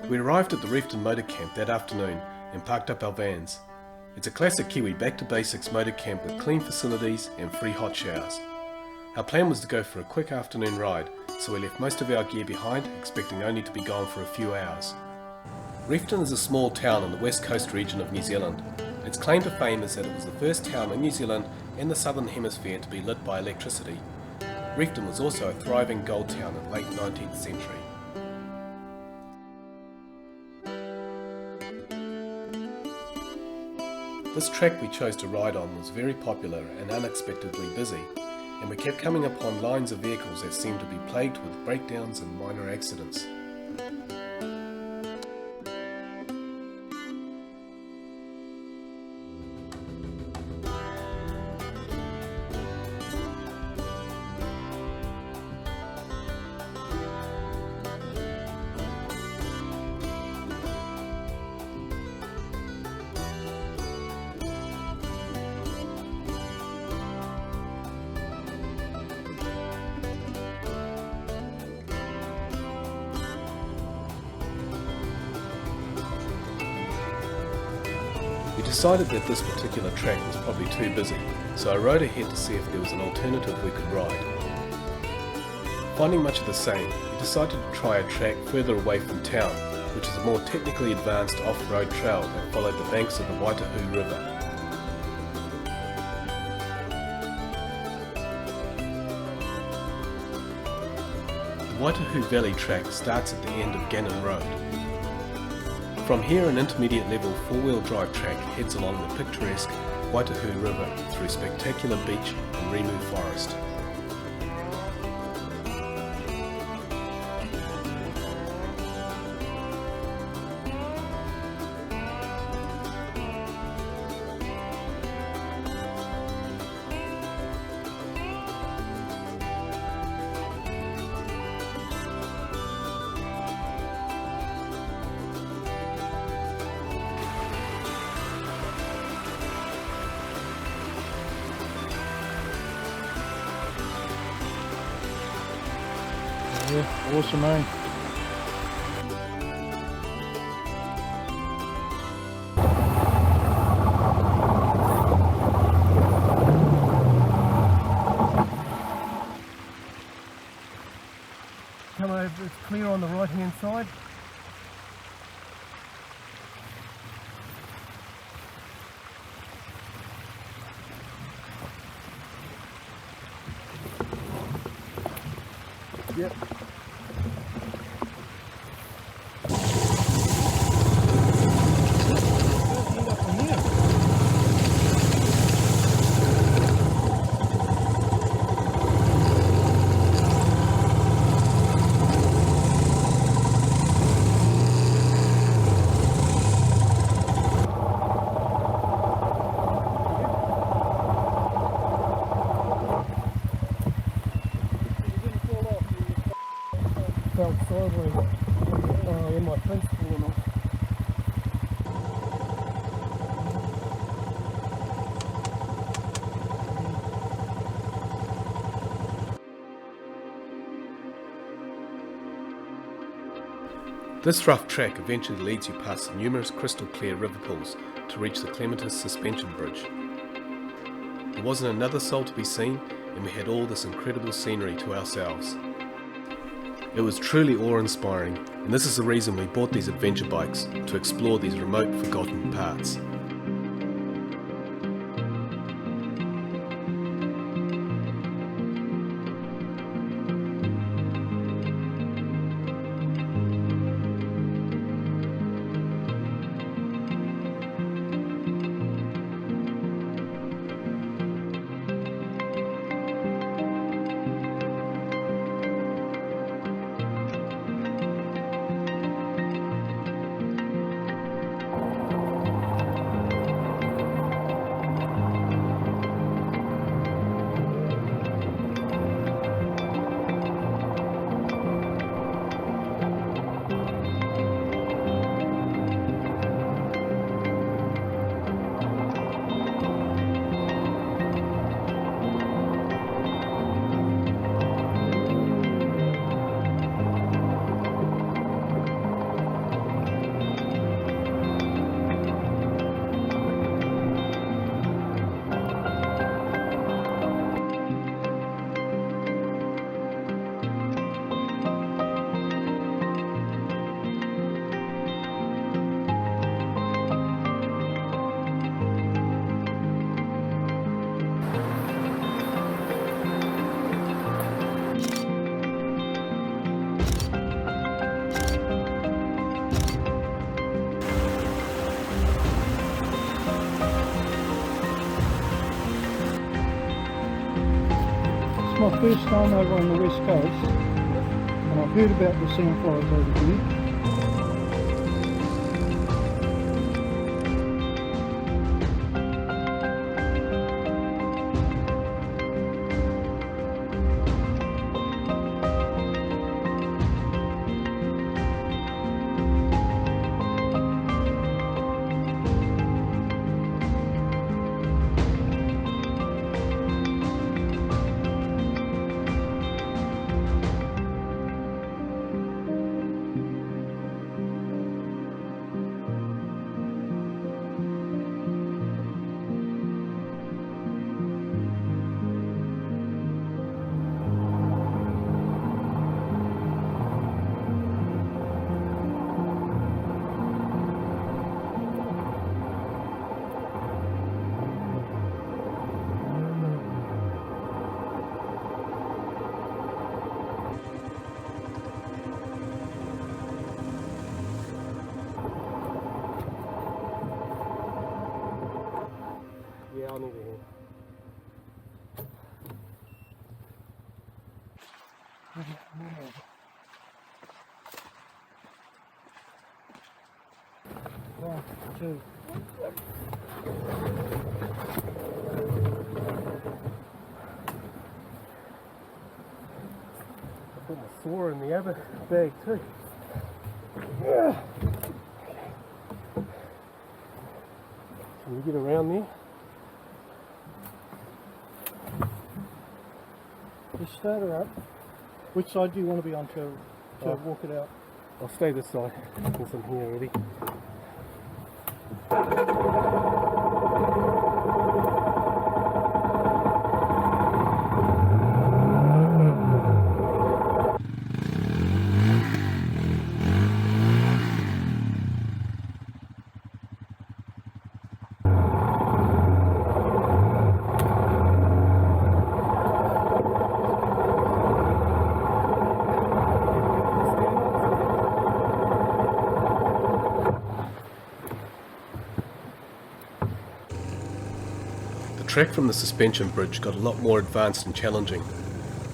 We arrived at the Reefton motor camp that afternoon and parked up our vans. It's a classic Kiwi back to basics motor camp with clean facilities and free hot showers. Our plan was to go for a quick afternoon ride, so we left most of our gear behind, expecting only to be gone for a few hours. Reefton is a small town in the west coast region of New Zealand. Its claim to fame is that it was the first town in New Zealand and the southern hemisphere to be lit by electricity. Reefton was also a thriving gold town in the late 19th century. This track we chose to ride on was very popular and unexpectedly busy, and we kept coming upon lines of vehicles that seemed to be plagued with breakdowns and minor accidents. We decided that this particular track was probably too busy, so I rode ahead to see if there was an alternative we could ride. Finding much of the same, we decided to try a track further away from town, which is a more technically advanced off-road trail that followed the banks of the Waitahu River. The Waitahu Valley track starts at the end of Gannon Road. From here, an intermediate level four-wheel drive track heads along the picturesque Waitahu River through spectacular beach and Rimu forest. Yeah, awesome, eh? Come over, it's clear on the right hand side. Yep. Felt sideways when my fence fallen off. This rough track eventually leads you past numerous crystal clear river pools to reach the Clematis suspension bridge. There wasn't another soul to be seen, and we had all this incredible scenery to ourselves. It was truly awe-inspiring, and this is the reason we bought these adventure bikes, to explore these remote, forgotten parts. it's my first time over on the west coast, and I've heard about the sandflies over here. Yeah, I need a hand. One, two. I put my saw in the other bag too. Can you get around there? Just start her up. Which side do you want to be on to walk it out? I'll stay this side since I'm here already. The trek from the suspension bridge got a lot more advanced and challenging.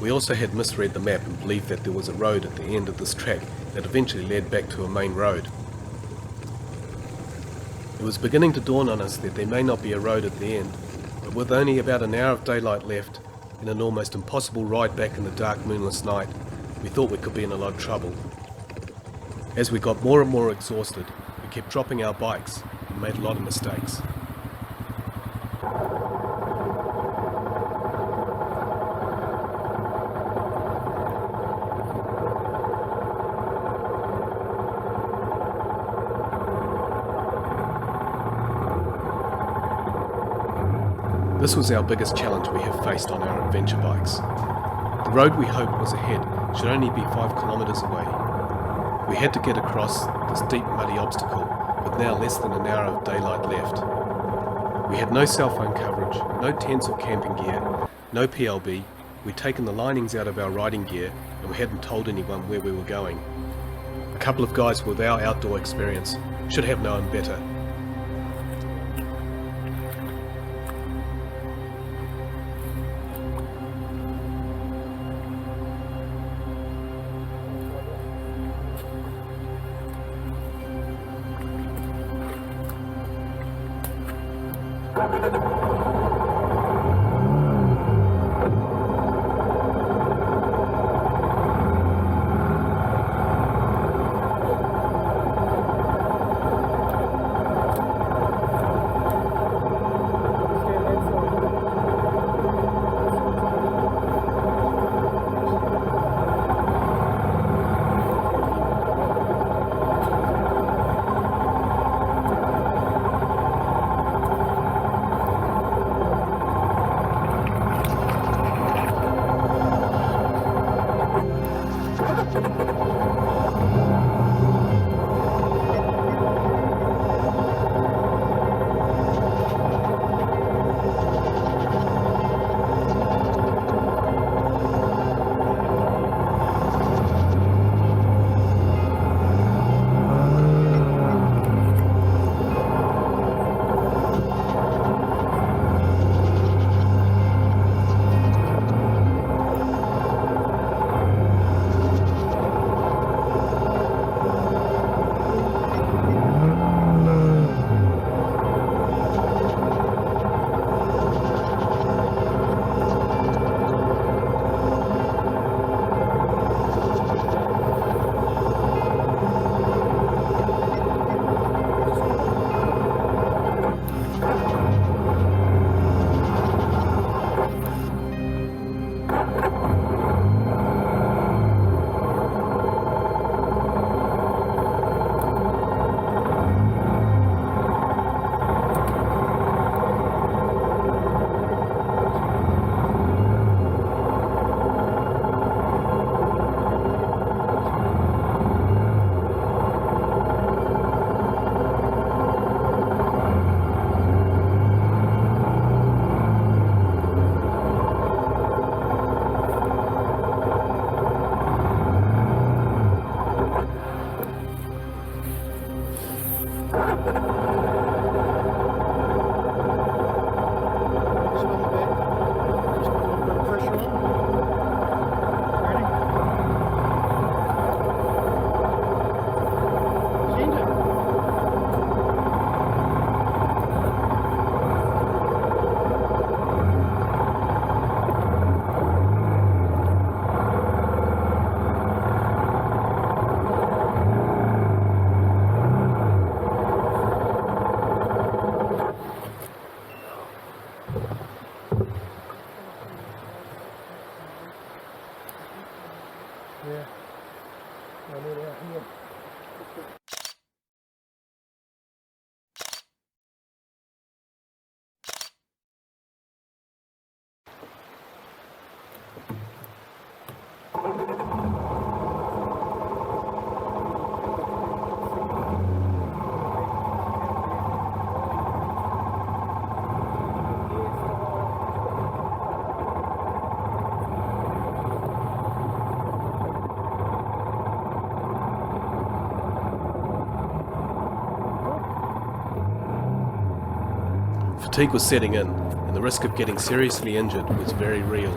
We also had misread the map and believed that there was a road at the end of this track that eventually led back to a main road. It was beginning to dawn on us that there may not be a road at the end, but with only about an hour of daylight left and an almost impossible ride back in the dark moonless night, we thought we could be in a lot of trouble. As we got more and more exhausted, we kept dropping our bikes and made a lot of mistakes. This was our biggest challenge we have faced on our adventure bikes. The road we hoped was ahead should only be 5 kilometres away. We had to get across this deep muddy obstacle with now less than an hour of daylight left. We had no cell phone coverage, no tents or camping gear, no PLB, we'd taken the linings out of our riding gear and we hadn't told anyone where we were going. A couple of guys with our outdoor experience should have known better. Yeah. I need out here. Fatigue was setting in, and the risk of getting seriously injured was very real.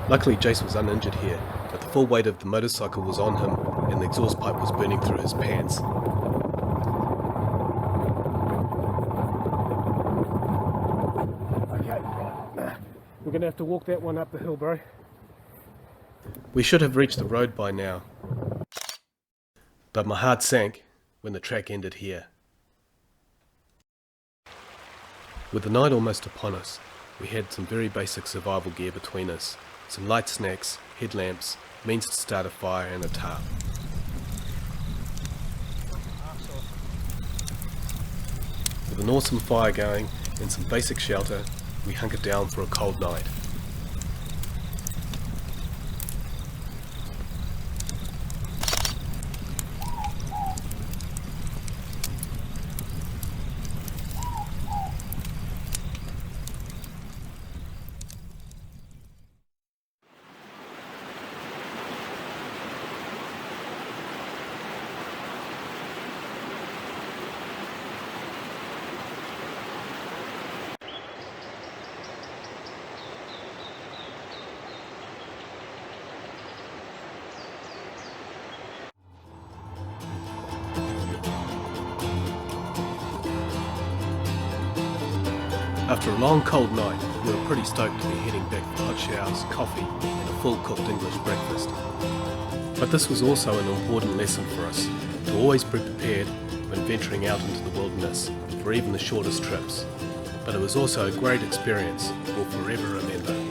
Luckily Jace was uninjured here, but the full weight of the motorcycle was on him and the exhaust pipe was burning through his pants. Okay, we're going to have to walk that one up the hill, bro. We should have reached the road by now, but my heart sank when the track ended here. With the night almost upon us, we had some very basic survival gear between us, some light snacks, headlamps, means to start a fire and a tarp. With an awesome fire going and some basic shelter, we hunkered down for a cold night. After a long cold night, we were pretty stoked to be heading back for hot showers, coffee and a full cooked English breakfast. But this was also an important lesson for us, to always be prepared when venturing out into the wilderness, for even the shortest trips. But it was also a great experience we'll forever remember.